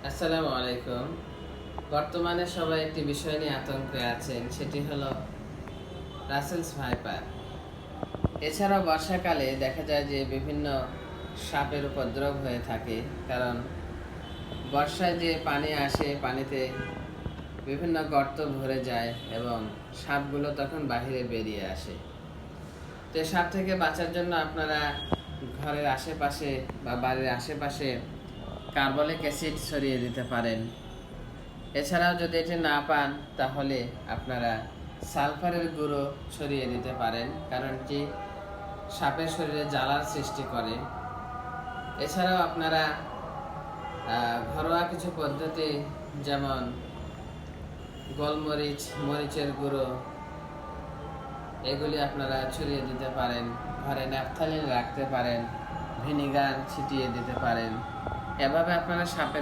আসসালামু আলাইকুম। বর্তমানে সবাই একটি বিষয় নিয়ে আতঙ্কে আছেন, সেটি হলো রাসেলস ভাইপার। এছাড়াও বর্ষাকালে দেখা যায় যে বিভিন্ন সাপের উপদ্রব হয়ে থাকে, কারণ বর্ষায় যে পানি আসে, পানিতে বিভিন্ন গর্ত ভরে যায় এবং সাপগুলো তখন বাহিরে বেরিয়ে আসে। তো সাপ থেকে বাঁচার জন্য আপনারা ঘরের আশেপাশে বা বাড়ির আশেপাশে কার্বলিক অ্যাসিড ছড়িয়ে দিতে পারেন। এছাড়াও যদি এটি না পান, তাহলে আপনারা সালফারের গুঁড়ো ছড়িয়ে দিতে পারেন, কারণ এটি সাপের শরীরে জ্বালার সৃষ্টি করে। এছাড়াও আপনারা ঘরোয়া কিছু পদ্ধতি, যেমন গোলমরিচ, মরিচের গুঁড়ো, এগুলি আপনারা ছড়িয়ে দিতে পারেন। ঘরে ন্যাপথালিন রাখতে পারেন, ভিনিগার ছিটিয়ে দিতে পারেন। এভাবে আপনারা সাপের